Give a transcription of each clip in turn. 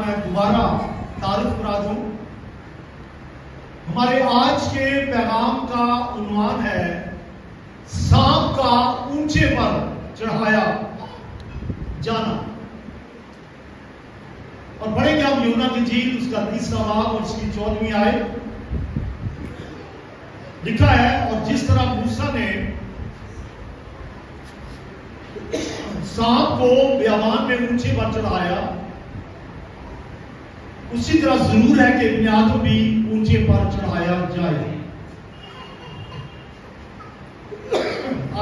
میں دوبارہ تعارف کرا دوں. ہمارے آج کے پیغام کا عنوان ہے سانپ کا اونچے پر چڑھایا جانا. اور پڑھیں گے ہم یونا کی انجیل اس کا 30واں باب اور اس کی 14ویں آیت. لکھا ہے اور جس طرح موسیٰ نے سانپ کو بیابان میں اونچے پر چڑھایا اسی طرح ضرور ہے کہ ابن آدم بھی اونچے پر چڑھایا جائے.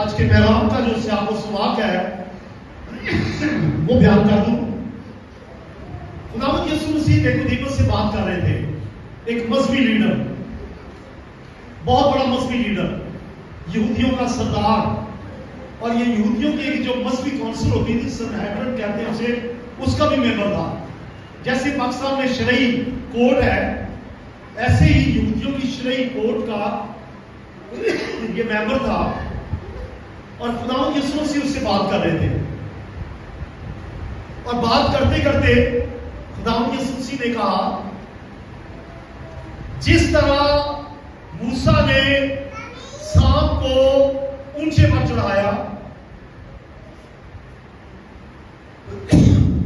آج کے پیغام کا جو سیاق و سباق ہے وہ بیان کر دوں. خداوند یسوع مسیح نیکودیمس سے بات کر رہے تھے. ایک مذہبی لیڈر، بہت بڑا مذہبی لیڈر، یہودیوں کا سردار، اور یہ یہودیوں کی جو مذہبی کونسل ہوتی تھی سنہیڈرن کہتے ہیں اسے، اس کا بھی ممبر تھا. جیسے پاکستان میں شرعی کورٹ ہے ایسے ہی یہودیوں کی شرعی کورٹ کا یہ ممبر تھا. اور خداوند یسوع مسیح اس سے بات کر رہے تھے اور بات کرتے کرتے خداوند یسوع مسیح نے کہا جس طرح موسیٰ نے سانپ کو اونچے پر چڑھایا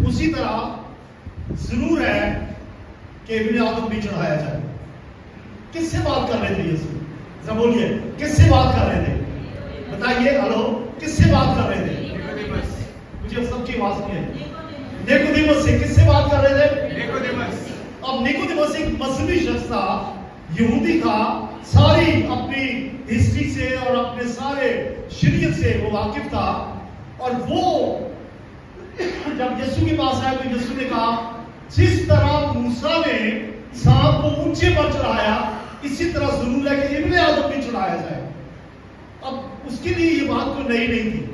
اسی طرح ضرور ہے کہ ابن آدم بھی چڑھایا جائے. کس سے بات کر رہے تھے یسوع؟ ذرا بولیے کس سے بات کر رہے تھے؟ بتائیے. ہلو، کس سے بات کر رہے تھے؟ مجھے سب کی آواز نہیں ہے. نیکودیمس سے. کس سے بات کر رہے تھے؟ نیکودیمس. اب نیکودیمس ایک مذہبی شخص تھا، یہودی تھا، ساری اپنی ہسٹری سے اور اپنے سارے شریعت سے وہ واقف تھا. اور وہ جب یسوع کے پاس آیا تو یسوع نے کہا جس طرح موسیٰ نے سانپ کو اونچے پر چڑھایا اسی طرح ضرور ہے کہ ابن آدم بھی چڑھایا جائے. اب اس کے لیے یہ بات کوئی نئی نہیں تھی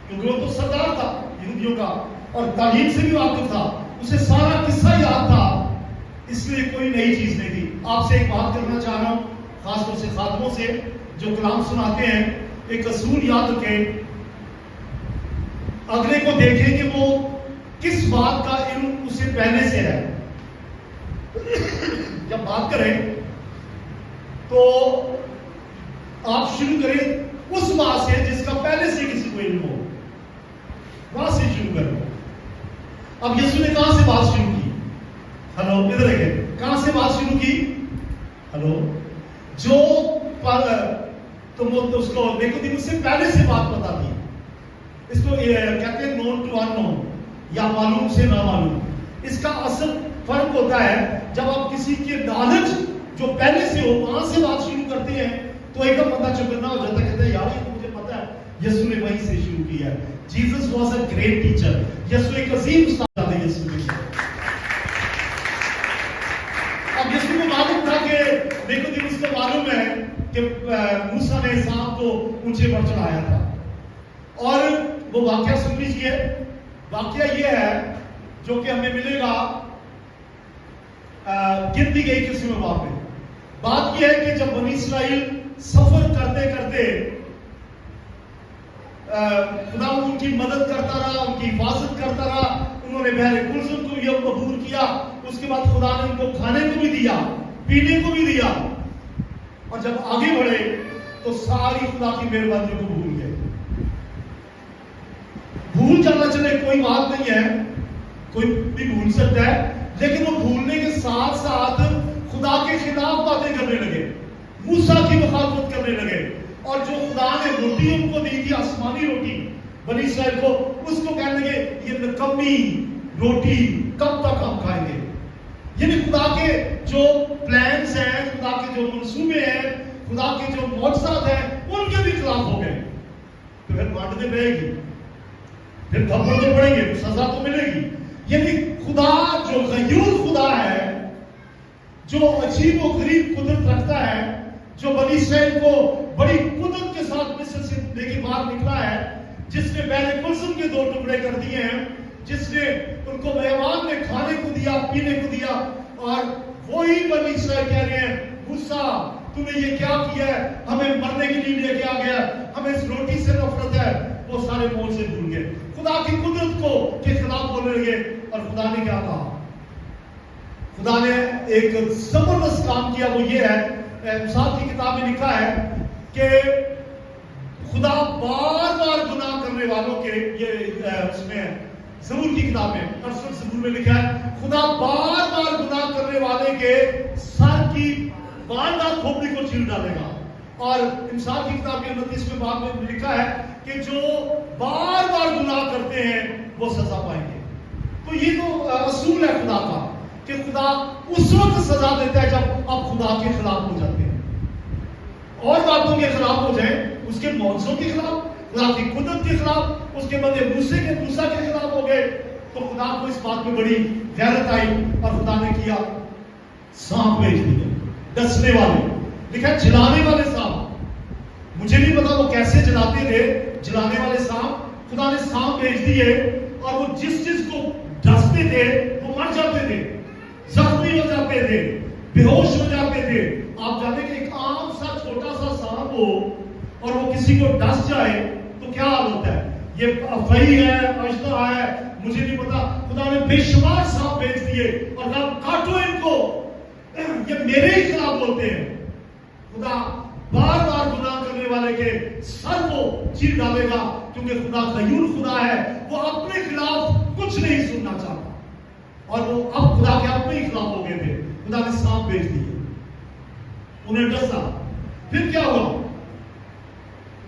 کیونکہ وہ تو سردار تھا یہودیوں کا اور تعلیم سے بھی واقف تھا، اسے سارا قصہ یاد تھا، اس لیے کوئی نئی چیز نہیں تھی. آپ سے ایک بات کرنا چاہ رہا ہوں، خاص طور سے خادموں سے جو کلام سناتے ہیں. ایک اصول یاد رکھیں، اگلے کو دیکھیں کہ وہ کس بات کا علم اسے پہلے سے ہے. جب بات کریں تو آپ شروع کریں اس بات سے جس کا پہلے سے کسی کو علم ہو، وہاں سے شروع کریں. اب یسوع نے کہاں سے بات شروع کی؟ ہلو، ادھر دیکھیں، کہاں سے بات شروع کی؟ ہلو، جو تم اس کو نیکودیمس سے پہلے سے بات پتا تھی. اس کو کہتے ہیں نون ٹو ان نون یا معلوم سے نامعلوم. اس کا اصل فرق ہوتا ہے جب آپ کسی کی نالج جو پہلے سے ہو وہاں سے بات شروع کرتے ہیں تو ایک دم بندہ چکنا ہو جاتا ہے، کہتا ہے یار یہ تو مجھے پتا ہے یسوع نے وہیں سے شروع کیا ہے. Jesus was a great teacher. یسوع ایک عظیم استاد ہے. یسوع نے اب یسوع کو معلوم تھا کہ نیکودیمس کو معلوم ہے کہ موسیٰ نے سانپ کو اونچے پر چڑھایا تھا. اور وہ واقعہ سن لیجیے. واقعہ یہ ہے جو کہ ہمیں ملے گا گنتی گئی قسم باب میں. بات یہ ہے کہ جب بنی اسرائیل سفر کرتے کرتے خدا ان کی مدد کرتا رہا، ان کی حفاظت کرتا رہا، انہوں نے بحر کلثم کو بھی عبور کیا، اس کے بعد خدا نے ان کو کھانے کو بھی دیا، پینے کو بھی دیا، اور جب آگے بڑھے تو ساری خدا کی مہربانی کو بھول گئے. بھول جانا چلے کوئی بات نہیں ہے، کوئی بھی بھول سکتا ہے، لیکن وہ بھولنے کے ساتھ ساتھ خدا کے خلاف باتیں کرنے لگے، موسیٰ کی مخالفت کرنے لگے. اور جو خدا نے روٹی ان کو دی تھی، آسمانی روٹی بنی اسرائیل کو، اس کو کہنے لگے یہ نکمی روٹی کب تک ہم کھائیں گے. یعنی خدا کے جو پلانز ہیں، خدا کے جو منصوبے ہیں، خدا کے جو معجزات ہیں، ان کے بھی خلاف ہو گئے. تو پھر بانٹنے پڑے گی، پھر تھپڑ تو پڑیں گے، سزا تو ملے گی. یعنی خدا جو غیور خدا ہے، جو عجیب و غریب قدرت رکھتا ہے، جو بنی اسرائیل کو بڑی قدرت کے ساتھ مصر سے لے کے باہر نکلا ہے، جس نے بحر کلثم کے 2 ٹکڑے کر دیے ہیں، جس نے ان کو بیابان میں کھانے کو دیا، پینے کو دیا، اور وہی بنی اسرائیل کہہ رہے ہیں موسیٰ تو نے یہ کیا کیا ہے، ہمیں مرنے کے لیے لے کے آ گیا، ہمیں اس روٹی سے نفرت ہے. وہ سارے موڑ سے بھول گئے، خدا کی قدرت کو کے خلاف بولنے لگے. اور خدا نے کیا کہا؟ खुदा ने एक जबरदस्त काम किया, वो ये है, मिसाल की किताब में लिखा है कि खुदा बार बार गुनाह करने वालों के, ये उसमें ज़बूर की किताब में 68 ज़बूर में लिखा है, खुदा बार बार गुनाह करने वाले के सर की बार बार खोपड़ी को चीर डालेगा। और इंसान की किताब के 29वें बाब में लिखा है कि जो बार बार गुनाह करते हैं वो सजा पाएंगे। तो ये तो असूल है खुदा का कि खुदा उस वक्त सजा देता है जब आप खुदा के खिलाफ हो जाते हैं, और बातों के खिलाफ हो जाए, उसके मौजूद के खिलाफ, खुदा की कुदरत के खिलाफ, उसके बदले मूसा के खिलाफ हो गए, तो खुदा को इस बात में बड़ी गैरत आई और खुदा ने किया सांप भेज दिए, डसने वाले, लिखा जलाने वाले सांप। मुझे नहीं पता वो कैसे जलाते थे, जलाने वाले सांप, खुदा ने सांप भेज दिए और वो जिस चीज को डसते थे वो मर जाते थे, जख्मी हो जाते थे, बेहोश हो जाते थे। आप जानते कि एक आम सा छोटा सा सांप हो और वो किसी को डस जाए तो क्या हाल होता है, ये अफवाही है, अजदा है, मुझे नहीं पता। खुदा ने बेशुमार सांप भेज दिए और कहा काटो इनको, ये मेरे ही खिलाफ बोलते हैं। खुदा बार बार गुनाह करने वाले के सर को चीर डालेगा, क्योंकि खुदा गयूर खुदा है, वो अपने खिलाफ कुछ नहीं सुनना चाहता। और वो अब खुदा के अपने ही खिलाफ हो गए थे, खुदा ने सांप भेज दिए, उन्हें डसा। फिर क्या हुआ,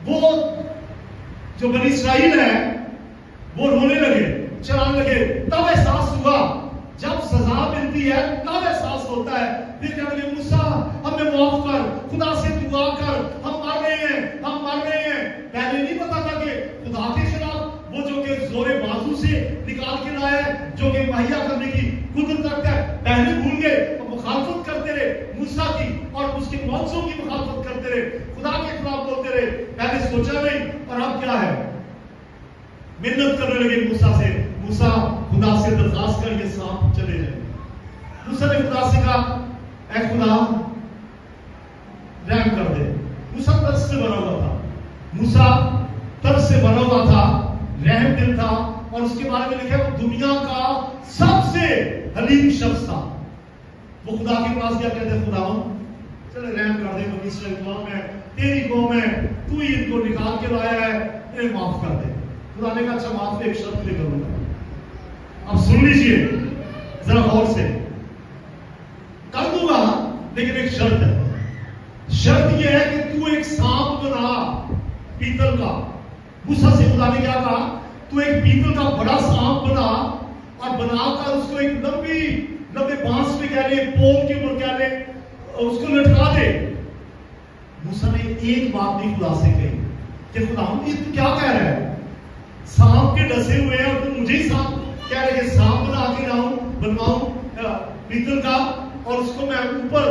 वो जो बनी इस्राएल है वो रोने लगे, चलाने लगे। तब एहसास हुआ, जब सजा मिलती है तब एहसास होता है। फिर कहने लगे मूसा हमें माफ कर, खुदा से दुआ कर, हम मर रहे हैं, हम मर रहे हैं। पहले नहीं पता था कि खुदा के खिलाफ वो जो कि जोरे बाजू से निकाल के लाया है, जो कि मुहैया करने की कुदरत रखता है, पहले भूल गए और मुखालफत करते रहे मूसा की, और उसके मौजों की मुखालफत करते रहे, खुदा के खिलाफ बोलते रहे, पहले सोचा नहीं। और अब क्या है, मिन्नत करने लगे मूसा से, मूसा खुदा से दरखास्त करके सांप चले जाए। मूसा ने खुदा से कहा ऐ खुदा रहम कर दे। मूसा तरस से बना हुआ था, मूसा तरस से बना हुआ था, रहम दिल था, और उसके बारे में लिखा है वो दुनिया का सबसे हलीम शख्स था। वो खुदा के पास गया, कहते खुदा चले रहम कर दे, बनी इस्राएल कौम है, तेरी कौम है, तू ही इनको निकाल के लाया है, इन्हें माफ कर दे। खुदा ने कहा अच्छा माफ, एक शर्त ले करूंगा। अब सुन लीजिए जरा गौर से, कर दूंगा लेकिन एक शर्त है। शर्त यह है कि तू एक सांप बना पीतल का। मूसा से खुदा ने क्या कहा, तू एक पीतल का बड़ा सांप बना और बनाकर उसको एक लंबे बांस में कह ले, पोल के ऊपर कह ले, उसको लटका दे। मूसा ने एक बात नहीं खुदा से कही कि खुदा ये तू क्या कह रहा है, सांप के डसे हुए हैं और तू मुझे ही सांप कह रहे, सांप बना के लाऊं, बनवाऊं पीतल का और उसको मैं ऊपर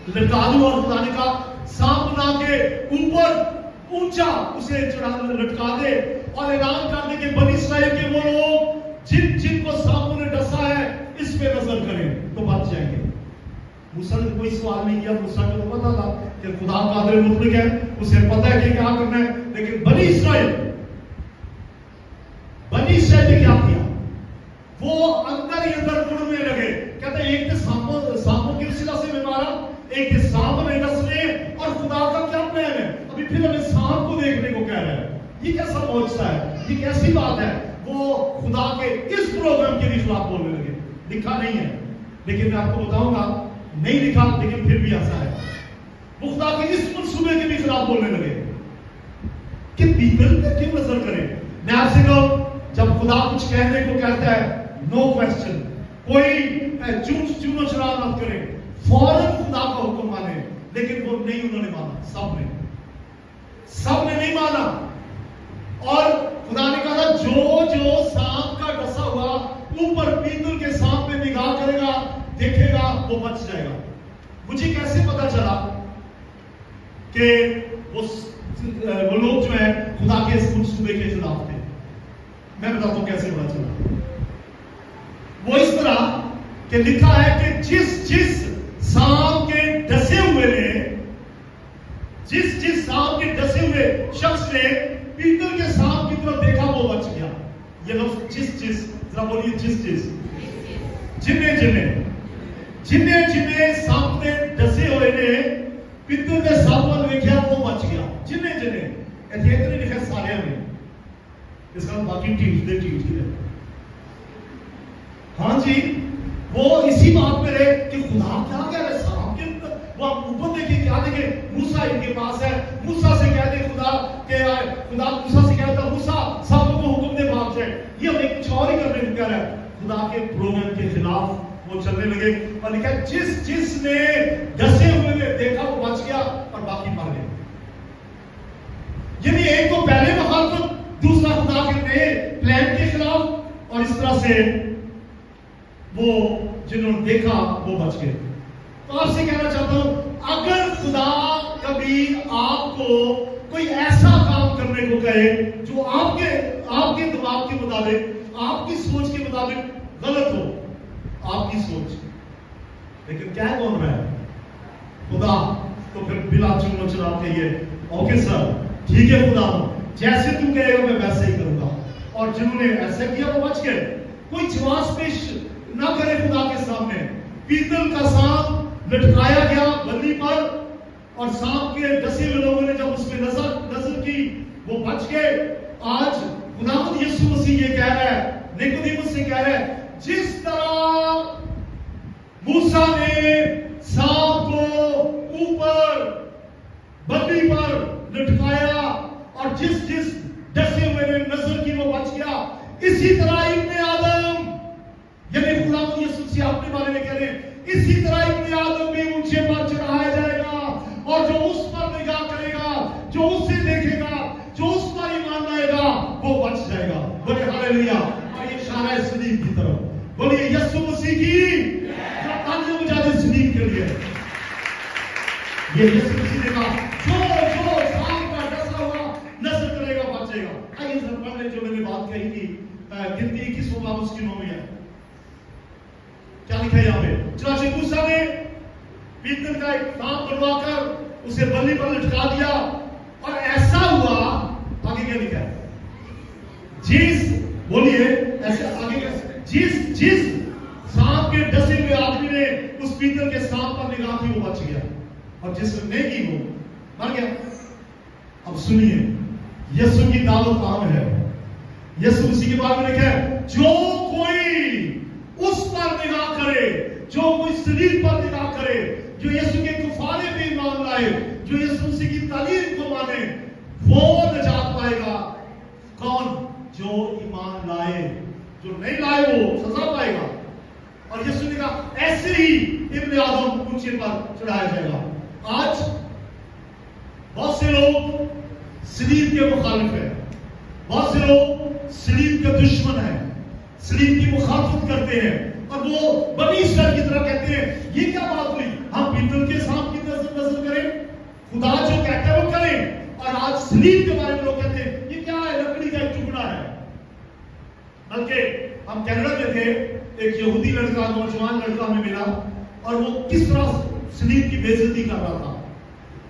लटका दूं। और खुदा ने कहा सांप बना के ऊपर ऊंचा उसे चढ़ा लटका दे और ऐलान कर दे कि बनी इस्राएल के वो लोग जिनको सांपों ने डसा है इस पे नजर करें तो बच जाएंगे। मूसा ने कोई सवाल नहीं किया, मूसा को तो पता था कि खुदा कादिर मुतलक है, उसे पता है कि क्या करना है। लेकिन बनी इस्राएल ने क्या किया, वो अंदर ही अंदर उड़ने लगे। कहते एक सांपों की सिला से में मारा, एक सांप ने डसने, और खुदा का क्या प्लान है, अभी फिर हमें सांप को देखने को कह रहा है। ये कैसा मौजज़ा है, ये कैसी बात है। वो खुदा के इस प्रोग्राम के भी खिलाफ बोलने लगे। लिखा नहीं है लेकिन मैं आपको बताऊंगा, नहीं लिखा लेकिन फिर भी ऐसा है। वो खुदा के इस मंसूबे के भी खिलाफ बोलने लगे कि पीपल पे क्यों नजर करें। मैं आपसे कहूं, जब खुदा कुछ कहने को कहता है, नो क्वेश्चन, कोई चूनो चुनाव मत करें, फौरन खुदा का हुक्म माने। लेकिन वो नहीं, उन्होंने माना, सबने नहीं माना। और खुदा ने कहा जो सांप का डसा हुआ ऊपर पीतल के सांप पे निगाह करेगा, देखेगा, वो बच जाएगा। मुझे कैसे पता चला कि वो लोग जो है खुदा के इस मंसूबे के खिलाफ थे? मैं बताता हूं कैसे पता चला। वो इस तरह कि लिखा है कि जिस सांप के डसे हुए ने, जिस सांप के डसे हुए शख्स ने पीतल के सांप की तरफ देखा वो बच गया। ये लोग जिस जरा बोलिए जिस जिन्हें सांप ने डसे हुए ने पितल के सांप वाल वेख्या वो बच गया। जिन्हें इतने लिखा सारे में इसका बाकी ठीक है। हाँ जी, वो इसी बात में रहे कि खुदा क्या कह रहे सांप के वो आप ऊपर देखिए क्या देखे, मूसा इनके पास है, मूसा से कह दे खुदा मूसा से कहता मूसा सब को हुक्म दे भाग जाए। ये एक कुछ और ही करने को कह रहा है, खुदा के प्रोग्राम के खिलाफ वो चलने लगे। और लिखा जिसने डसे हुए ने देखा वो बच गया और बाकी मर गए। यानी एक तो पहले मुखालफत, दूसरा खुदा के नए प्लान के खिलाफ, और इस तरह से वो जिन्होंने देखा वो बच गए। तो आपसे कहना चाहता हूं, अगर खुदा कभी आपको कोई ऐसा काम करने को कहे जो आपके दिमाग के मुताबिक, आपकी सोच के मुताबिक गलत हो, आपकी सोच, लेकिन क्या कौन रहा है? खुदा। तो फिर बिला चुनो चुनाव कहिए ओके सर ठीक है खुदा, जैसे तू कहेगा मैं वैसे ही करूंगा। और जिन्होंने ऐसा किया वो बच गए। कोई जवाब पेश ना करे खुदा के सामने। पीतल का सांप लटकाया गया बल्ली पर, और सांप के डसे हुए लोगों ने जब उस पर नजर की वो बच गए। आज खुदावंद यीशु मसीह ये कह रहा है, निकोदेमुस से कह रहा है, जिस तरह मूसा ने सांप को ऊपर बल्ली पर लटकाया और जिस डसे हुए ने नजर की वो बच गया, इसी तरह इब्ने आदम, यानी खुदावंद यीशु मसीह अपने बारे में कह रहे हैं, इसी तरह इब्ने आदम भी ऊंचे पर चढ़ाया जाएगा, और जो उस पर निगाह करेगा, जो उसे देखेगा, जो उस पर ईमान लाएगा वो बच जाएगा। बोले हालेलुया। और ये इशारा है सलीब की तरफ। बोलिए यीशु मसीह की तालियां बजा दे सलीब के लिए। ये यीशु मसीह ने कहा जो सांप का डसा हुआ नजर करेगा बचेगा। आइए सर पहले जो मैंने बात कही थी गिनती 21वां उसकी 9 है, क्या लिखा है यहाँ पे? चुनाचे मूसा ने पीतल का एक सांप बनवाकर उसे बल्ली पर लटका दिया, और ऐसा हुआ, आगे क्या लिखा है? बोलिए ऐसे आगे जिस सांप के डसे हुए आदमी ने उस पीतल के सांप पर निगाह की वो बच गया, और जिसने नहीं की वो मर गया। अब सुनिए, यीशु की दावत आम है। यीशु मसीह के बारे में लिखा है, जो कोई उस पर निगाह करे, जो कोई सलीब पर निगाह करे, जो यीशु के कुफारे पे ईमान लाए, जो यीशु मसीह की तालीम को माने, वो निजात पाएगा। कौन? जो ईमान लाए। जो नहीं लाए वो सजा पाएगा। और यीशु ने कहा ऐसे ही इब्ने आदम ऊंचे पर चढ़ाया जाएगा। आज बहुत से लोग सलीब के मुखालिफ हैं, बहुत से लोग सलीब के दुश्मन हैं, सलीब की मुखालफत करते हैं, और वो बनी इस्राएल की तरह कहते हैं ये क्या बात हुई, हम पीतल के सांप की नजर करें, खुदा जो कहता है वो करें। और आज सलीब के बारे में लोग कहते हैं ये क्या है, लकड़ी का एक टुकड़ा है। बल्कि हम कनाडा में थे, एक यहूदी लड़का, नौजवान लड़का हमें मिला, और वो किस तरह सलीब की बेइज्जती कर रहा था।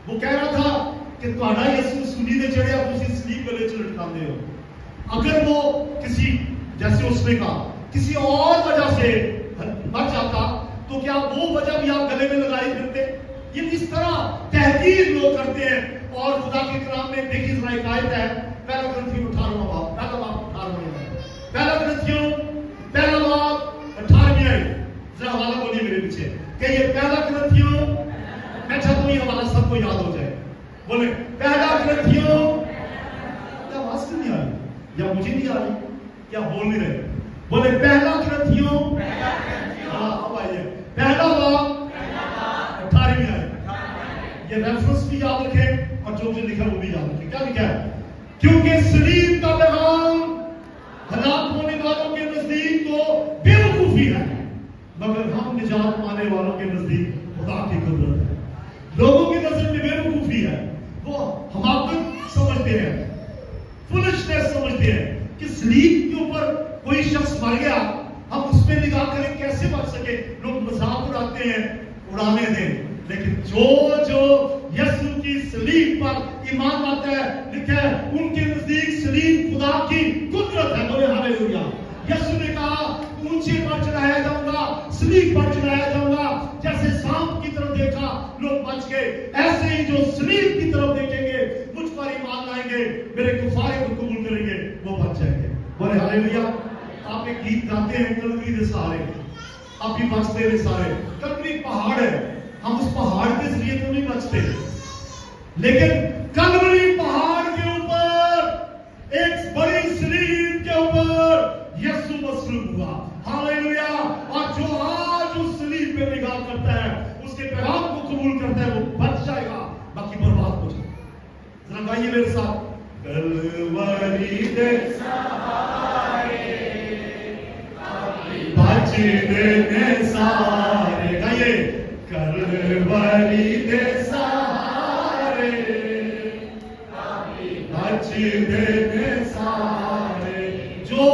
वो कह रहा था कि तुम्हारा यीशु सूली पे चढ़े, आप उसी सलीब पे ले लटकाते हो। अगर वो किसी, जैसे उसने कहा, किसी और वजह से मर जाता तो क्या वो वजह भी आप गले में लगाई फिरते? ये इस तरह तहकीर लोग करते हैं। और खुदा के कलाम में देखिए जरा एक आयत है, पहला ग्रंथियों 18वां बाब, पहला बाब 18वां, पहला ग्रंथियों पहला बाब 18वीं आयत। जरा हवाला बोलिए मेरे पीछे कि ये पहला ग्रंथियों, मैं चाहता हूं ये हवाला सबको याद हो जाए। बोले पहला ग्रंथियों, क्या आवाज क्यों नहीं आ रही, या मुझे नहीं आ रही, क्या बोल नहीं रहे? बोले पहला ग्रंथियों, हाँ अब आइए, पहला बाब 18वीं आयत। ये रेफरेंस भी याद रखें और जो लिखा वो भी याद रखें। क्या लिखा है? क्योंकि सलीब का पैगाम हलाक होने वालों के नजदीक तो बेवकूफी है, मगर हम निजात पाने वालों के नजदीक खुदा की कुदरत है। लोगों की नजर में बेवकूफी है, वो हमाकत समझते हैं, फुलिशनेस समझते हैं कि सलीब के ऊपर कोई शख्स मर गया, हम उस पर निगाह करें कैसे बच सके। लोग मजाक उड़ाते हैं, उड़ाने दें, लेकिन जो यीशु की सलीब पर ईमान लाता है, लिखा है उनके नजदीक सलीब खुदा की कुदरत है। बोले हालेलुया। यीशु ने कहा ऊंचे पर चढ़ाया जाऊंगा सलीब पर चढ़ाया जाऊंगा। जैसे सांप की तरफ देखा लोग बच गए, ऐसे ही जो सलीब की तरफ देखेंगे, मुझ पर ईमान लाएंगे, मेरे कुफारे को कबूल करेंगे, वो बच जाएंगे। बोले हालेलुया। आप एक गीत गाते हैं, कलवरी दे सहारे, आप भी बचते हैं सारे। कलवरी पहाड़ है, हम उस पहाड़ के जरिए तो नहीं बचते, लेकिन कलवरी पहाड़ के ऊपर एक बड़ी सलीब के ऊपर यीशु मसलूब हुआ। हालेलुया। और जो आज उस सलीब पे निगाह करता है, उसके पैगाम को कबूल करता है, वो बच जाएगा, बाकी बर्बाद हो जाएगा। जरा गाइए मेरे साथ, कलवरी दे सहारे बचने सारे, गाइए, कलवरी दे सहारे बचने सारे। जो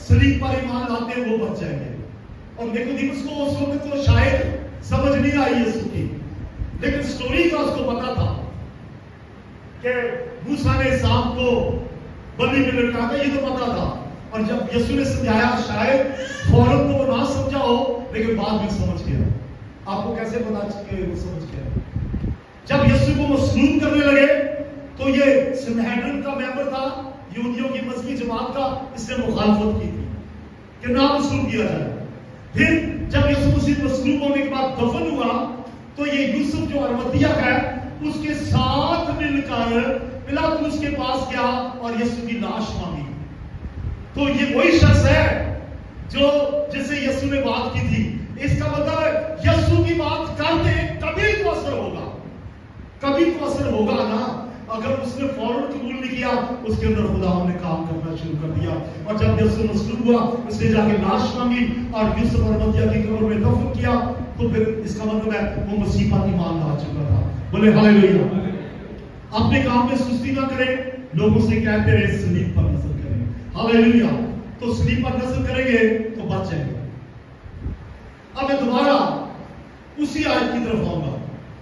सलीब पर ईमान लाते हैं वो बच जाएंगे। और निकोदेमुस को उस वक्त तो शायद समझ नहीं आई यीशु की, लेकिन स्टोरी का उसको पता था कि मूसा ने सांप को बलि में लटका था, ये तो पता था। और जब यीशु ने समझाया, शायद फौरन तो वो ना समझा हो, लेकिन बाद में समझ गया। आपको कैसे पता कि वो समझ गया? जब यीशु को मसलूब करने लगे तो ये सनहेड्रिन का मेंबर था, यहूदियों की मजहबी जमात का, इसने मुखालफत की थी कि ना मसलूब किया जाए। फिर जब यीशु मसीह मसलूब होने के बाद दफन हुआ, तो ये यूसुफ जो अरमतिया है, उसके साथ मिलकर पिलातुस के पास गया और यीशु की लाश मांगी। तो ये वही शख्स है जो जिससे यीशु ने बात की थी। इसका मतलब है यीशु की बात करते कभी तो असर होगा, कभी तो असर होगा ना। अगर उसने फौरन कबूल नहीं किया, उसके अंदर खुदा ने काम करना शुरू कर दिया। और जब यीशु मसलूब हुआ, उसने जाके लाश मांगी और यूसुफ अरमतिया की कब्र में दफन किया, तो फिर इसका मतलब है वो मसीह पर ईमान ला चुका था। बोले हालेलुया। अपने काम में सुस्ती ना करें, लोगों से कहते रहे सलीब पर नजर करें। हालेलुया। तो सलीब पर नजर करेंगे तो बच जाएंगे। अब मैं दोबारा उसी आयत की तरफ आऊंगा।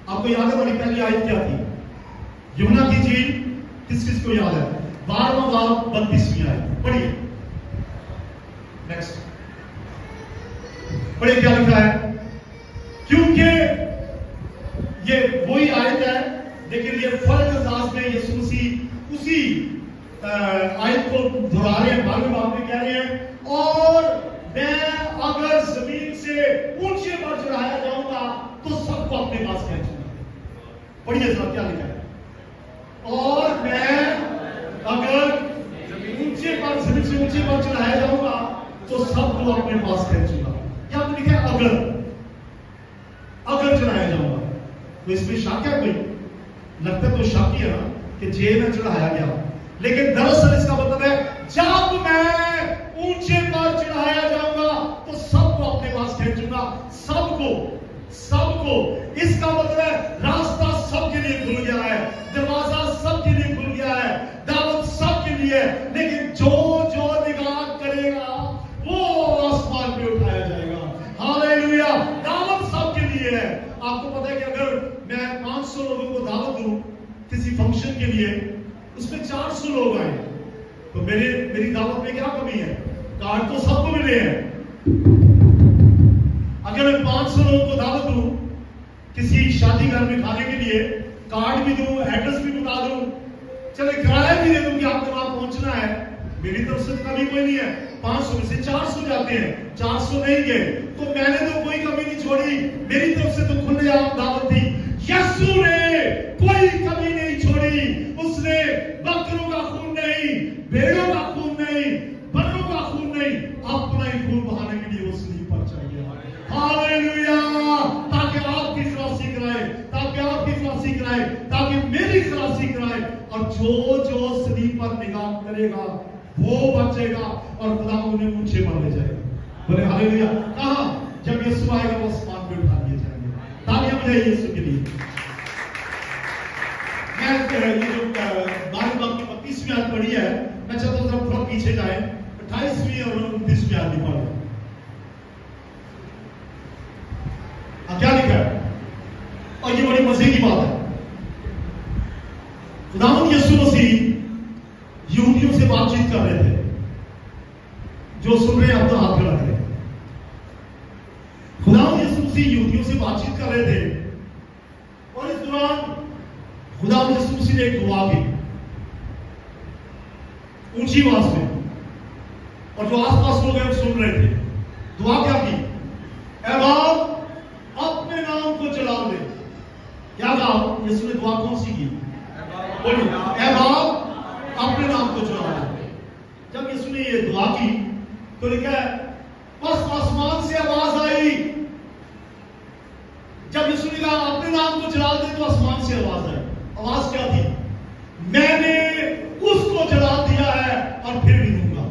आपको याद है हमारी पहली आयत क्या थी? यूहन्ना की इंजील, किस किस को याद है? 12वां बाब 32वीं आयत पढ़िए। नेक्स्ट पढ़िए, क्या लिखा है? क्योंकि ये वही आयत है, लेकिन ये फर्क अंदाज में यीशु मसीह उसी आयत को दोहरा रहे हैं। 12वें बाब में कह रहे हैं, और मैं अगर जमीन से ऊंचे पर चढ़ाया जाऊंगा तो सबको अपने पास खींचूंगा। पढ़िए जरा क्या लिखा है? और मैं अगर जमीन से ऊंचे पर चढ़ाया जाऊंगा तो सबको अपने पास खींचूंगा। क्या लिखा है? अगर चढ़ाया जाऊंगा। तो इसमें शक है कोई? लगता तो शक ही है ना कि जेल में चढ़ाया गया, लेकिन दरअसल इसका मतलब है जब मैं ऊंचे पर चढ़ाया जाऊंगा तो सबको अपने पास खींचूंगा। सबको। इसका मतलब है रास्ता सबके लिए खुल गया है, दरवाजा सबके लिए खुल गया है, दावत सबके लिए। लेकिन जो निगाह करेगा वो आसमान पे उठाया जाएगा। हालेलुया। दावत सबके लिए है। आपको पता है कि अगर मैं 500 लोगों को दावत दूं किसी फंक्शन के लिए, उसमें 400 लोग आए, तो मेरी दावत में क्या कमी है? कार्ड तो सबको मिले हैं। अगर मैं 500 लोगों को दावत दूं किसी शादी घर में खाने के लिए, कार्ड भी दूं, एड्रेस भी बता दूं, चले किराया भी दे दूं कि आपको वहां पहुंचना है, मेरी तरफ से कमी कोई नहीं है। 500 में से 400 जाते हैं, 400 नहीं गए, तो मैंने तो कोई कमी नहीं छोड़ी, मेरी तरफ से तो खुलेआम दावत दी। यीशु ने कोई कमी नहीं छोड़ी। उसने बकरों का खून नहीं, भेड़ों का खून नहीं, बकरों का खून नहीं, अपना ही खून बहाने के लिए वो सलीब पर चढ़ गया। हालेलुया। ताकि आपकी खलासी कराए, ताकि मेरी खलासी कराए। और जो सलीब पर निगाह करेगा वो बचेगा और खुदा उन्हें ऊंचे पर ले जाएगा। बोले हालेलुया। कहां? जब यीशु आएगा वो आसमान पे उठा लिए जाएंगे। तालियां बजाइए यीशु के लिए। मैं ये जो 12 बाब की 32वीं आयत पढ़ी है, मैं चाहता हूं थोड़ा पीछे जाए, 28वीं और 29वीं आयत पढ़ो। क्या लिखा है? और ये बड़ी मजे की बात है। खुदावंद यीशु मसीह यहूदियों से बातचीत कर रहे थे, जो सुन रहे हैं अपना हाथ खड़ा करें। खुदावंद यीशु मसीह यहूदियों से बातचीत कर रहे थे और इस दौरान खुदावंद यीशु मसीह ने एक दुआ की ऊंची आवाज में, और जो आसपास लोग हैं वो सुन रहे थे। दुआ क्या की? ऐ बाप अपने नाम को जलाल दे। क्या कहा यीशु ने? दुआ कौन सी की? बोलिए, ऐ बाप अपने नाम को जलाल दे। जब यीशु ने ये दुआ की तो लिखा है बस आसमान से आवाज आई। जब यीशु ने कहा अपने नाम को जला दे तो आसमान से आवाज आई। आवाज क्या थी? मैंने उसको जला दिया है और फिर भी दूंगा।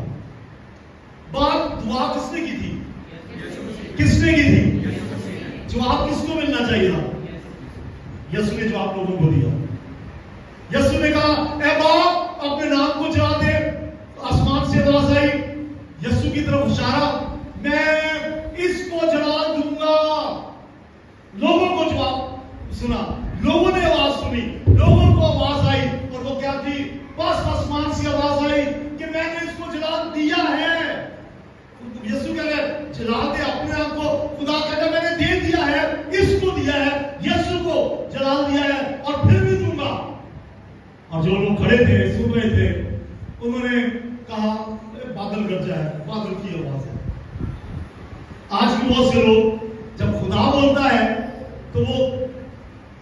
बात दुआ किसने की थी? किसने की थी? जवाब किसको मिलना चाहिए था? यीशु ने जवाब लोगों को दिया। यीशु ने कहा ऐ बाप अपने नाम को जला दे, आसमान से आवाज आई। यीशु की तरफ इशारा, मैं इसको जला दूंगा। लोगों को जवाब सुना, लोगों ने आवाज सुनी, लोगों को आवाज आई और वो क्या थी? बस आसमान से आवाज आई कि मैंने इसको जला दिया है। यीशु कह रहे जला दे अपने आप को। खुदा कहता मैंने दे दिया है, इसको दिया है, यीशु को जला दिया है और फिर भी दूंगा। और जो लोग खड़े थे सुन रहे थे उन्होंने कहा बादल गरजा है, बादल की आवाज है। आज भी बहुत से लोग जब खुदा बोलता है तो वो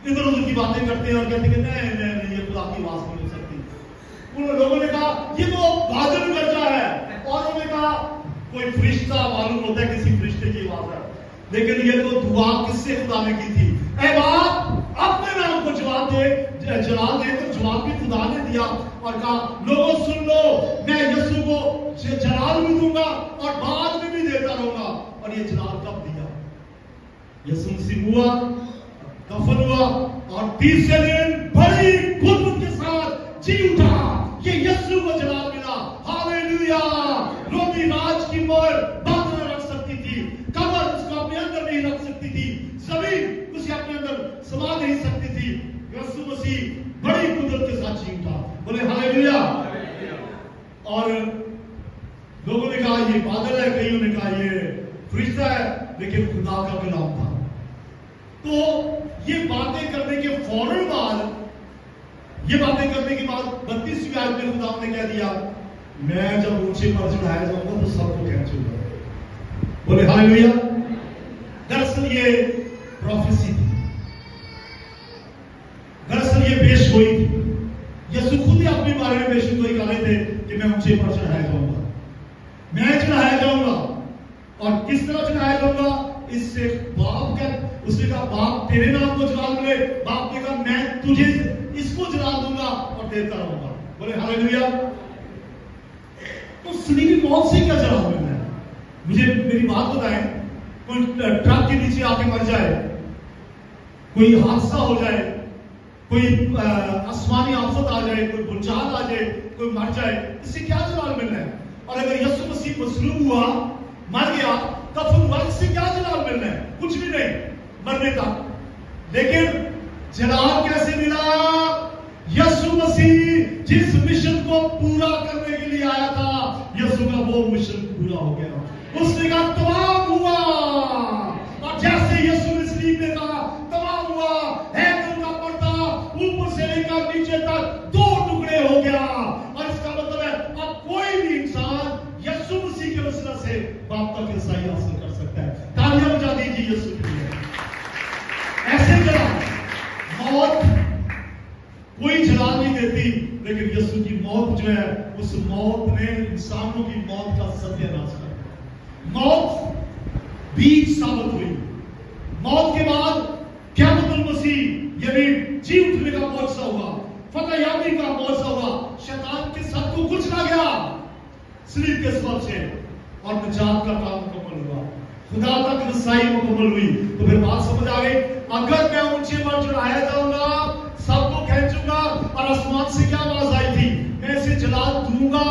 इधर उधर की बातें करते हैं और कहते हैं नहीं ये खुदा की आवाज नहीं हो सकती। उन लोगों ने कहा ये तो बादल गरजा है, और उन्होंने कहा कोई फरिश्ता मालूम होता है, किसी फरिश्ते की आवाज है। लेकिन ये तो दुआ किससे खुदा ने की थी? ऐ बाप अपने नाम को जवाब दे, जला दे। तो जवाब भी खुदा ने दिया और कहा लोगों सुन लो, मैं यीशु को जलाल भी दूंगा और बाद में भी देता रहूंगा। और ये जलाल कब दिया? यीशु मसीह हुआ, दफन हुआ और तीसरे दिन बड़ी खुद के साथ जी उठा। ये यीशु को जलाल मिला। हालेलुया। रोमी राज की मोहर बंद न रख सकती थी, कब्र उसको अपने अंदर नहीं रख सकती थी, जमीन उसे अपने अंदर समा नहीं सकती थी। यीशु मसीह बड़ी कुदरत के साथ जी उठा। बोले हालेलुया। और लोगों ने कहा ये बादल है, कईयों ने कहा ये फरिश्ता है, लेकिन खुदा का कलाम था। तो ये बातें करने के फौरन बाद, ये बातें करने के बाद 32वीं आयत में खुदा ने कह दिया मैं जब ऊंचे पर चढ़ाया जाऊंगा तो सबको खींचूंगा। बोले हालेलुया। दरअसल ये प्रोफेसी थी, दरअसल ये पेश गोई थी। यीशु खुद ही अपने बारे में पेश गोई कर रहे थे कि मैं ऊंचे पर चढ़ाया जाऊंगा, मैं चढ़ाया जाऊंगा। और किस तरह चढ़ाया जाऊंगा? इससे बाप का, उसने कहा बाप तेरे नाम को जला दूंगे। बाप ने कहा मैं तुझे इसको जला दूंगा और देता रहूंगा। बोले हालेलुया। तो सलीबी मौत से क्या जवाब मिलना है? मुझे मेरी बात बताएं, कोई ट्रक के नीचे आके मर जाए, कोई हादसा हो जाए, कोई आसमानी आफत आ जाए, कोई भूचाल आ जाए, कोई मर जाए, इससे क्या जवाब मिलना है? और अगर यीशु मसीह मसलूब हुआ, मर गया, दफन हुआ, इससे क्या जवाब मिलना है? कुछ भी नहीं, मरने का। लेकिन जलाल कैसे मिला? यीशु मसीह जिस मिशन को पूरा करने के लिए आया था, यीशु का वो मिशन पूरा हो गया। उसने कहा तमाम हुआ। और जैसे यीशु ने सलीब में कहा तमाम हुआ, हैकल का पर्दा ऊपर से लेकर नीचे तक 2 टुकड़े हो गया। और इसका मतलब है अब कोई भी इंसान यीशु मसीह के वसीला से बाप तक रसाई हासिल कर सकता है। तालियां बजा दीजिए यीशु के लिए। ऐसे जला मौत कोई जला नहीं देती, लेकिन यीशु की मौत जो है उस मौत ने इंसानों की मौत का सत्यानाश कर दिया। मौत बीज साबित हुई। मौत के बाद क़यामतुल मसीह यानी जी उठने का मौजज़ा हुआ, फतह याबी का मौजज़ा हुआ। शैतान के सब को कुचला गया सलीब के सबब से और निजात का काम मुकम्मल हुआ, खुदा तक रसाई मुकम्मल हुई। तो फिर बात समझ आ गई, अगर मैं ऊंचे पर चढ़ाया जाऊंगा, सबको खींचूंगा। और आसमान से क्या आवाज आई थी? मैं इसे जला दूंगा,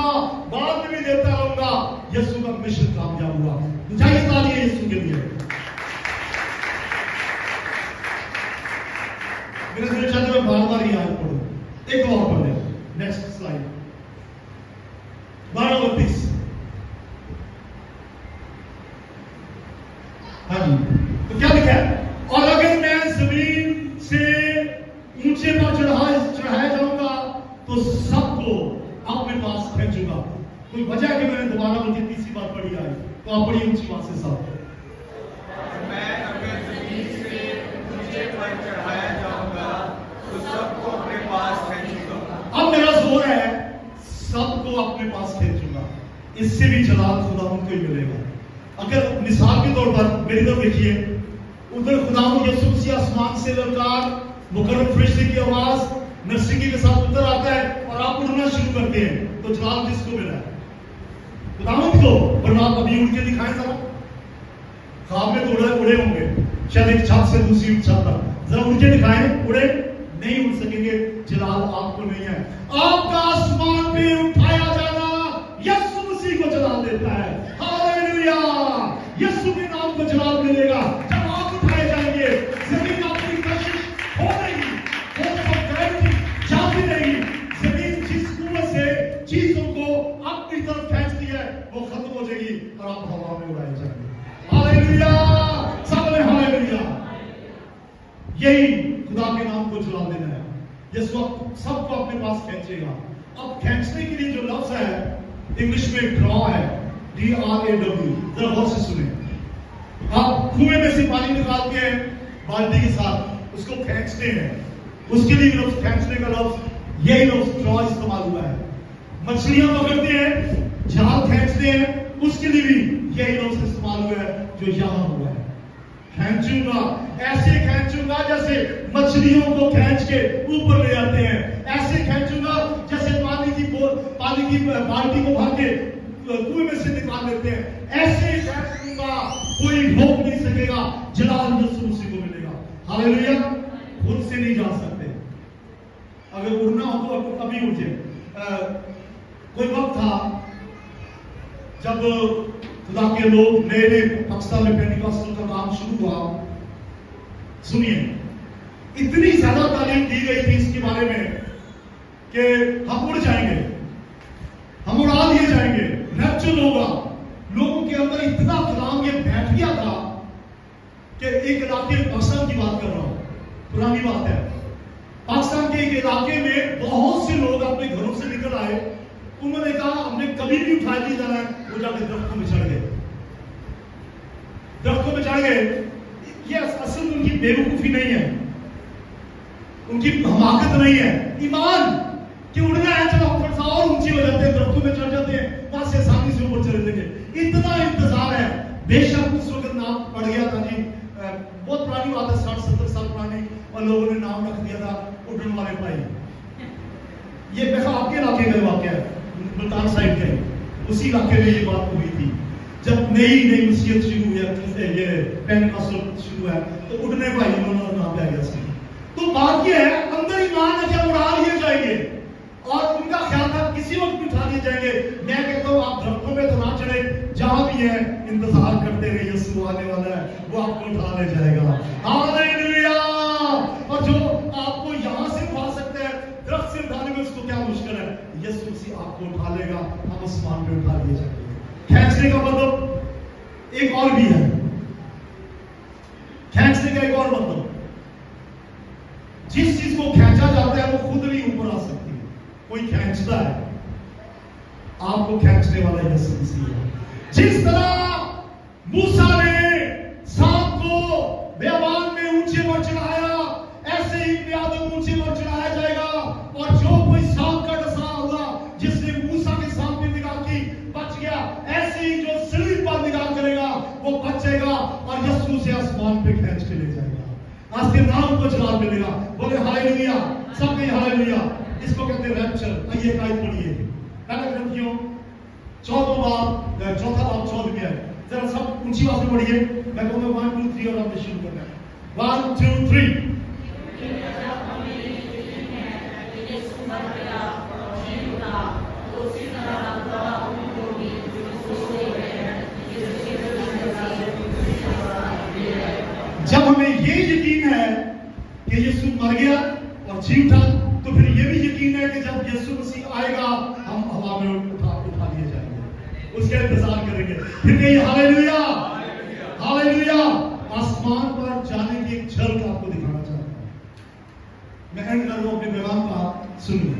बाद में भी देता रहूंगा। यीशु का मिशन कामयाब हुआ। बुझाइए तालियां यीशु के लिए। मेरे दिल चाहते मैं बार बार याद पढ़ूं। एक और पढ़े, नेक्स्ट स्लाइड 12:32। हाँ जी, क्या लिखा है? और अगर मैं जमीन से ऊंचे पर चढ़ाया जाऊंगा तो सबको अपने पास खींचूंगा। कोई वजह है कि मैंने दोबारा मुझे तीसरी बार पढ़ी आई, तो आप बड़ी ऊंची बात से सब मैं अगर जमीन से ऊंचे पर चढ़ाया जाऊंगा तो सबको अपने पास खींचूंगा। अब मेरा जोर है सबको अपने पास खींचूंगा। इससे भी जलाल खुदा हमको ही मिलेगा। अगर मिसाल के तौर पर मेरी तरफ देखिए, उधर खुदा यीशु मसीह आसमान से ललकार मुकर्रम फरिश्ते की आवाज नरसिंगी के साथ उतर आता है और आप उड़ना शुरू करते हैं, तो जलाल किसको मिला है? खुदावंद को। वरना आप अभी उड़ के दिखाएं जरा, ख्वाब में तो उड़े होंगे, शायद एक छत से दूसरी छत पर, जरा उड़ के दिखाएं। उड़े नहीं उड़ सकेंगे, जलाल आपको नहीं है। आपका आसमान पे उठाया जाना यीशु मसीह को जलाल देता है। हालेलुया, यीशु के नाम को जलाल मिलेगा। जब आप उठाए जाएंगे, जमीन आपकी कशिश हो रहेगी, वो सब करेगी, जाती रहेगी। जमीन जिस कुवत से चीजों को अपनी तरफ खींचती है वो खत्म हो जाएगी और आप हवा में उड़ाए जाएंगे। हालेलुया, सबने हालेलुया। यही खुदा के नाम को जलाल देना है। यीशु सबको अपने पास खींचेगा। अब खींचने के लिए जो लफ्ज है इंग्लिश में ड्रॉ है, DRAW। जरा गौर से सुने। आप कुएं में से पानी निकालते हैं बाल्टी के साथ, उसको खींचते हैं, उसके लिए लफ्ज खींचने का लफ्ज यही लफ्ज ड्रॉ इस्तेमाल हुआ है। मछलियां पकड़ते हैं, जाल खींचते हैं, उसके लिए भी यही लफ्ज इस्तेमाल हुआ है जो यहां हुआ है। खींचूंगा, ऐसे खींचूंगा जैसे मछलियों को खींच के ऊपर ले आते हैं, ऐसे खींचूंगा जैसे पानी की बाल्टी को भर के कुएं में से निकाल लेते हैं। ऐसे खींचूंगा, कोई रोक नहीं सकेगा। जलाल यीशु मसीह को मिलेगा। हालेलुया, खुद से नहीं जा सकते। अगर उड़ना हो तो अभी उठे। कोई वक्त था जब खुदा के लोग नए पाकिस्तान में पेंटिकॉस्टल का काम शुरू हुआ। सुनिए, इतनी ज्यादा तालीम दी गई थी इसके बारे में कि हम उड़ जाएंगे, हम उड़ा दिए जाएंगे, रैप्चर होगा। लोगों के अंदर इतना कलाम ये बैठ गया था कि एक इलाके पाकिस्तान की बात कर रहा हूं, पुरानी बात है। पाकिस्तान के एक इलाके में बहुत से लोग अपने घरों से निकल आए। उन्होंने कहा हमने कभी भी उठा नहीं जाना है। वो जाके दरख्तों में चढ़ गए, दरख्तों में चढ़ गए। ये असल में उनकी बेवकूफी नहीं है, उनकी हमाकत नहीं है, ईमान कि उड़ना है, चलो हम थोड़ा सा और ऊंची हो जाते हैं, दरख्तों में चढ़ जाते हैं, वहां से आसानी से ऊपर चले जाएंगे। इतना इंतजार है। बेशक उस वक्त नाम पड़ गया था जी, बहुत पुरानी बात है, 60-70 साल पुरानी, और लोगों ने नाम रख दिया था उड़ने वाले भाई। ये देखो आपके इलाके का वाकया है, मुल्तान साइड के उसी इलाके में ये बात हुई थी। जब नई मसीहत शुरू हुई, ये पेंटिकॉस्टल शुरू है, तो उड़ने भाई उन्होंने नाम ले गया इसमें। तो बात ये है, अंदर ईमान है कि उड़ा लिए जाएंगे, और उनका ख्याल था किसी वक्त भी उठा लिए जाएंगे। मैं कहता हूँ आप दरख्तों में तो ना चढ़े, जहां भी है इंतजार करते रहिए, यीशु आने वाला है, वो आपको उठा ले जाएगा। हालेलुया। और जो आपको यहां से उठा सकते हैं, दरख्त से उठाने में उसको क्या मुश्किल है? यीशु मसीह आपको उठा लेगा, हम आसमान में उठा लिए जाएंगे। खींचने का मतलब एक और भी है, खींचने का एक और मतलब, जिस चीज को खींचा जाता है वो खुद नहीं ऊपर आ सकती, कोई खींचता है। आपको खींचने वाला यीशु मसीह है। जिस तरह मूसा ने सांप को बेयाबान में ऊंचे पर चढ़ाया, ऐसे ही इब्न आदम ऊंचे पर चढ़ाया जाएगा। और जो कोई सांप का डसा होगा, जिसने मूसा के सांप पे निगाह की, बच गया। ऐसे ही जो सिर पर निगाह करेगा वो बचेगा, और यीशु से आसमान पे खींच के ले जाएगा। आज के नाम को जलाल मिलेगा। बोले हालेलुया, सब कहिए हालेलुया। इसको कहते हैं रैप्चर। आइए एक आयत पढ़िए, पहले ग्रंथियों चौथा बाब 14 में है। जरा सब ऊंची आवाज में पढ़िए। मैं कहूंगा 1 2 3 और आपने शुरू करना है। 1 2 3। जब हमें ये यकीन है कि यीशु मर गया और जी उठा, तो फिर ये भी यकीन है कि जब यीशु मसीह आएगा हम हवा में उठा लिए जाएंगे, उसका इंतजार करेंगे। फिर कहिए हालेलुया, हालेलुया। आसमान पर जाने की एक झलक आपको दिखाना चाहता हूं। मैं एंड कर रहा हूं अपने पैगाम का, सुनिए।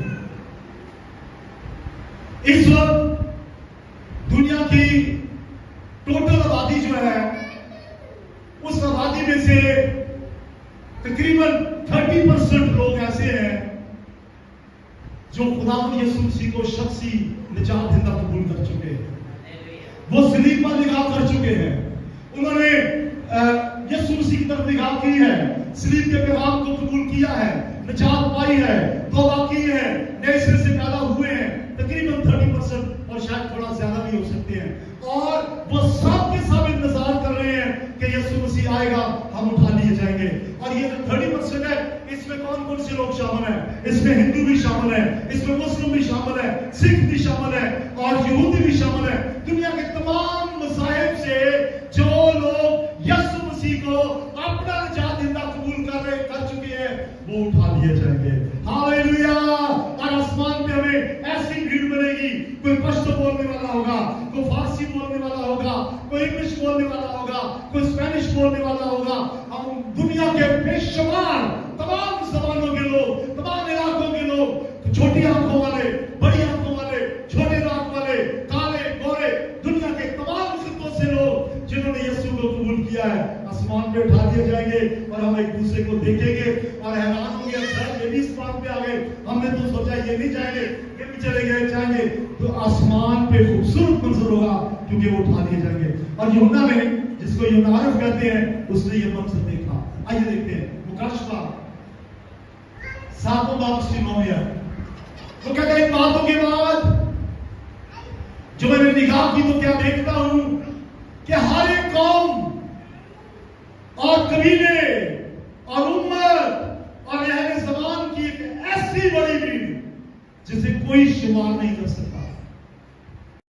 इस वक्त दुनिया की टोटल आबादी जो है, उस आबादी में से तकरीबन 30% लोग ऐसे हैं जो खुदा यीशु मसीह को शख्सी निजात देता कबूल कर चुके हैं। वो सलीब पर निगाह कर चुके हैं, उन्होंने यीशु मसीह की तरफ निगाह की है, सलीब के पैगाम को कबूल किया है, निजात पाई है, तौबा की है, नए सिरे से पैदा हुए हैं। तकरीबन 30% और शायद थोड़ा ज्यादा भी हो सकते हैं, और वो सब के सब इंतजार कर रहे हैं कि यीशु मसीह आएगा, हम उठा लिए जाएंगे। और ये जो 30% है, इसमें कौन कौन से लोग शामिल हैं? इसमें हिंदू भी शामिल है, इसमें मुस्लिम भी शामिल है, सिख भी शामिल है और यहूदी भी शामिल है। दुनिया के तमाम मज़ाहिब से जो लोग यीशु मसीह को अपना निजात देता कबूल कर चुके हैं, वो उठा लिए जाएंगे। हालेलुया। और आसमान पे हमें ऐसी भीड़ मिलेगी, कोई पश्तो बोलने वाला होगा, कोई फारसी बोलने वाला होगा, कोई इंग्लिश बोलने वाला होगा, कोई स्पेनिश बोलने वाला होगा। हम दुनिया के बेशुमार तमाम जबानों के लोग, तमाम इलाकों के लोग, छोटी आंखों वाले, बड़ी आंखों वाले, छोटे नाक वाले, काले गोरे, दुनिया के तमाम खित्तों से लोग जिन्होंने यीशु को कबूल किया है, आसमान पे उठा दिए जाएंगे और हम एक दूसरे को देखेंगे और हैरान होंगे। अच्छा ये भी इस बात पे आ गए, हमने तो सोचा ये नहीं जाएंगे, ये भी चले गए, जाएंगे। तो आसमान पे खूबसूरत मंजर होगा क्योंकि वो उठा दिए जाएंगे। और यूहन्ना ने, जिसको यूहन्ना आरिफ कहते हैं, उसने ये मंजर देखा। आइए देखते हैं मुकाशफा 7वां बाब उसकी 9 है। वो कहता है, इन बातों के बाद जो मैंने निगाह की तो क्या देखता हूं कि हर एक कौम और कबीले और उम्मत और अहले ज़मान की एक ऐसी बड़ी भीड़ जिसे कोई शुमार नहीं कर सकता।